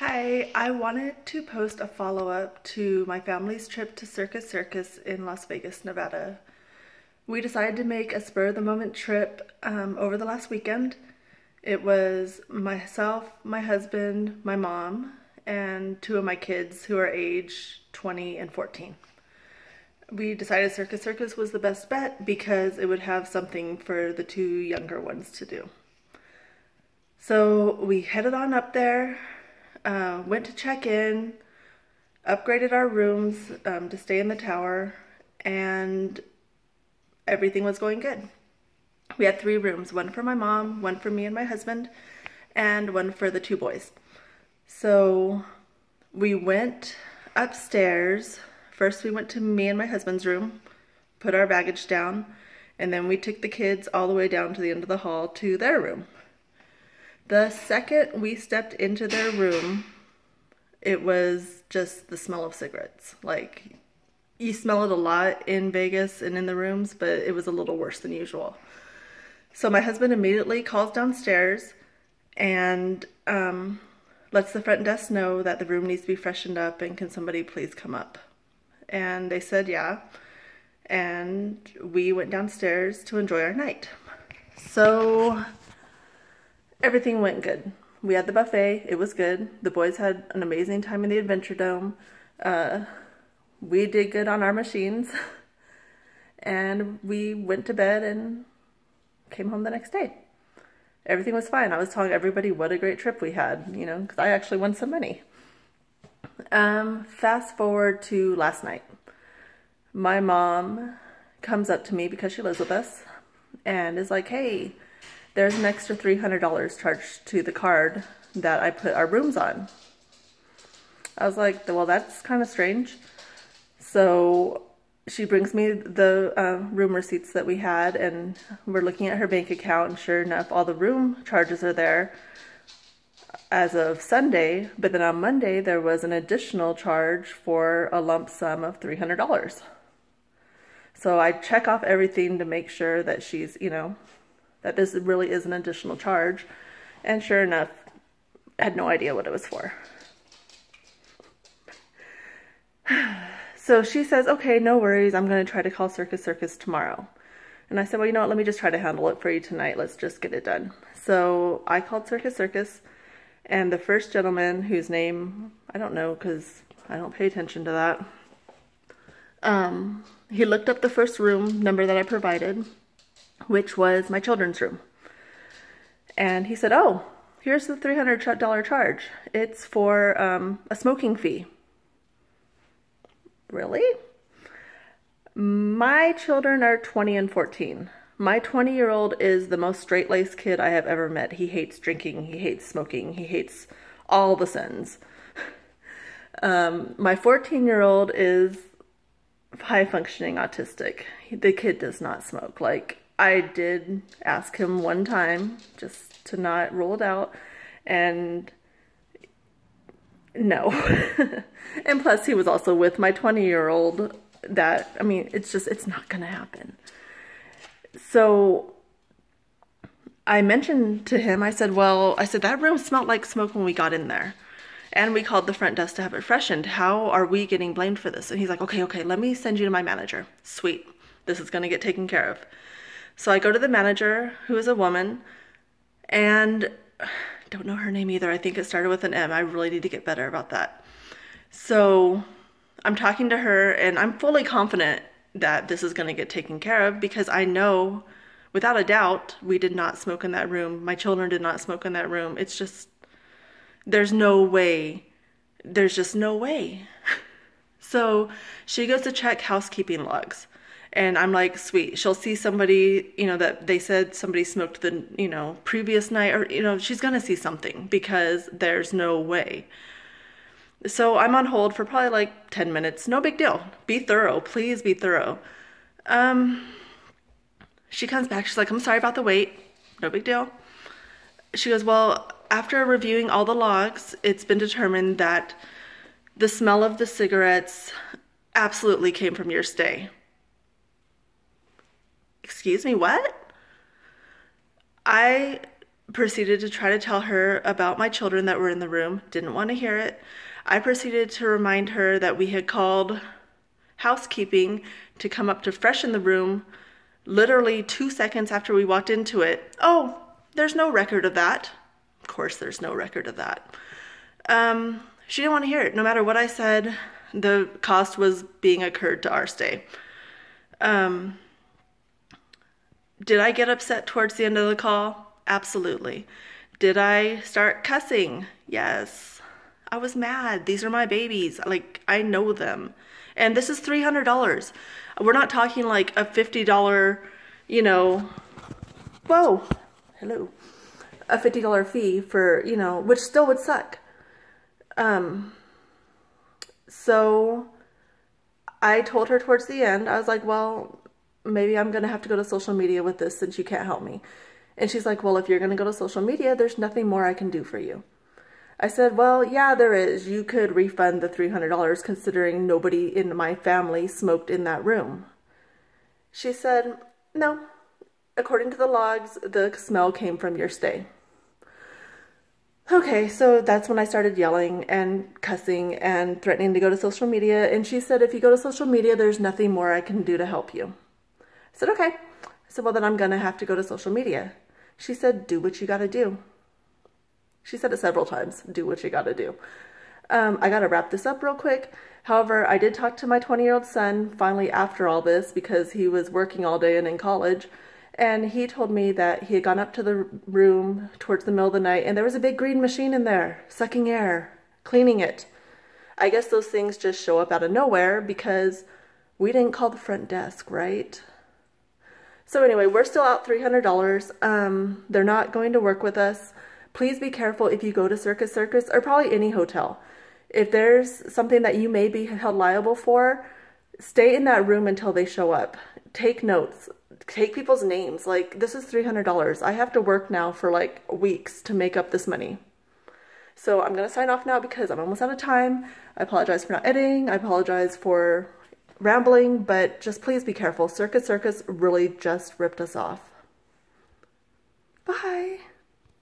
Hi, I wanted to post a follow-up to my family's trip to Circus Circus in Las Vegas, Nevada. We decided to make a spur-of-the-moment trip over the last weekend. It was myself, my husband, my mom, and two of my kids who are age 20 and 14. We decided Circus Circus was the best bet because it would have something for the two younger ones to do. So we headed on up there. Went to check in, upgraded our rooms to stay in the tower, and everything was going good. We had 3 rooms, one for my mom, one for me and my husband, and one for the 2 boys. So we went upstairs. First we went to me and my husband's room, put our baggage down, and then we took the kids all the way down to the end of the hall to their room. The second we stepped into their room, it was just the smell of cigarettes. Like, you smell it a lot in Vegas and in the rooms, but it was a little worse than usual. So my husband immediately calls downstairs and lets the front desk know that the room needs to be freshened up and can somebody please come up. And they said yeah, and we went downstairs to enjoy our night. So everything went good. We had the buffet, it was good. The boys had an amazing time in the Adventure Dome. We did good on our machines. And we went to bed and came home the next day. Everything was fine. I was telling everybody what a great trip we had, you know, because I actually won some money. Fast forward to last night. My mom comes up to me because she lives with us and is like, hey, there's an extra $300 charged to the card that I put our rooms on. I was like, well, that's kind of strange. So she brings me the room receipts that we had, and we're looking at her bank account, and sure enough, all the room charges are there as of Sunday, but then on Monday there was an additional charge for a lump sum of $300. So I check off everything to make sure that she's, you know, that this really is an additional charge. And sure enough, I had no idea what it was for. So she says, okay, no worries. I'm going to try to call Circus Circus tomorrow. And I said, well, you know what? Let me just try to handle it for you tonight. Let's just get it done. So I called Circus Circus, and the first gentleman, whose name I don't know because I don't pay attention to that, he looked up the first room number that I provided, which was my children's room. And he said, oh, here's the $300 charge. It's for a smoking fee. Really? My children are 20 and 14. My 20-year-old is the most straight-laced kid I have ever met. He hates drinking, he hates smoking, he hates all the sins. My 14-year-old is high-functioning autistic. The kid does not smoke. Like, I did ask him one time just to not rule it out, and no. And plus he was also with my 20-year-old that, I mean, it's not gonna happen. So I mentioned to him, I said, that room smelled like smoke when we got in there. And we called the front desk to have it freshened. How are we getting blamed for this? And he's like, okay, let me send you to my manager. Sweet, this is gonna get taken care of. So I go to the manager, who is a woman, and I don't know her name either. I think it started with an M. I really need to get better about that. So I'm talking to her, and I'm fully confident that this is gonna get taken care of because I know, without a doubt, we did not smoke in that room. My children did not smoke in that room. It's just, there's no way. There's just no way. So she goes to check housekeeping logs. And I'm like, sweet, she'll see somebody, you know, that they said somebody smoked the, you know, previous night, or, you know, she's gonna see something because there's no way. So I'm on hold for probably like 10 minutes. No big deal. Be thorough. Please be thorough. She comes back. She's like, I'm sorry about the wait. No big deal. She goes, well, after reviewing all the logs, it's been determined that the smell of the cigarettes absolutely came from your stay. Excuse me, what? I proceeded to try to tell her about my children that were in the room. Didn't want to hear it. I proceeded to remind her that we had called housekeeping to come up to freshen the room literally 2 seconds after we walked into it. Oh, there's no record of that. Of course there's no record of that. She didn't want to hear it. No matter what I said, the cost was being incurred to our stay. Did I get upset towards the end of the call? Absolutely. Did I start cussing? Yes. I was mad. These are my babies. Like, I know them. And this is $300. We're not talking like a $50, you know, whoa, hello, a $50 fee for, you know, which still would suck. So I told her towards the end, I was like, well, maybe I'm going to have to go to social media with this since you can't help me. And she's like, well, if you're going to go to social media, there's nothing more I can do for you. I said, well, yeah, there is. You could refund the $300 considering nobody in my family smoked in that room. She said, no, according to the logs, the smell came from your stay. Okay, so that's when I started yelling and cussing and threatening to go to social media. And she said, if you go to social media, there's nothing more I can do to help you. I said, okay. I said, well, then I'm going to have to go to social media. She said, do what you got to do. She said it several times, do what you got to do. I got to wrap this up real quick. However, I did talk to my 20-year-old son finally after all this because he was working all day and in college. And he told me that he had gone up to the room towards the middle of the night and there was a big green machine in there, sucking air, cleaning it. I guess those things just show up out of nowhere because we didn't call the front desk, right? So anyway, we're still out $300. They're not going to work with us. Please be careful if you go to Circus Circus or probably any hotel. If there's something that you may be held liable for, stay in that room until they show up. Take notes. Take people's names. Like, this is $300. I have to work now for like weeks to make up this money. So I'm going to sign off now because I'm almost out of time. I apologize for not editing. I apologize for rambling, but just please be careful. Circus Circus really just ripped us off. Bye.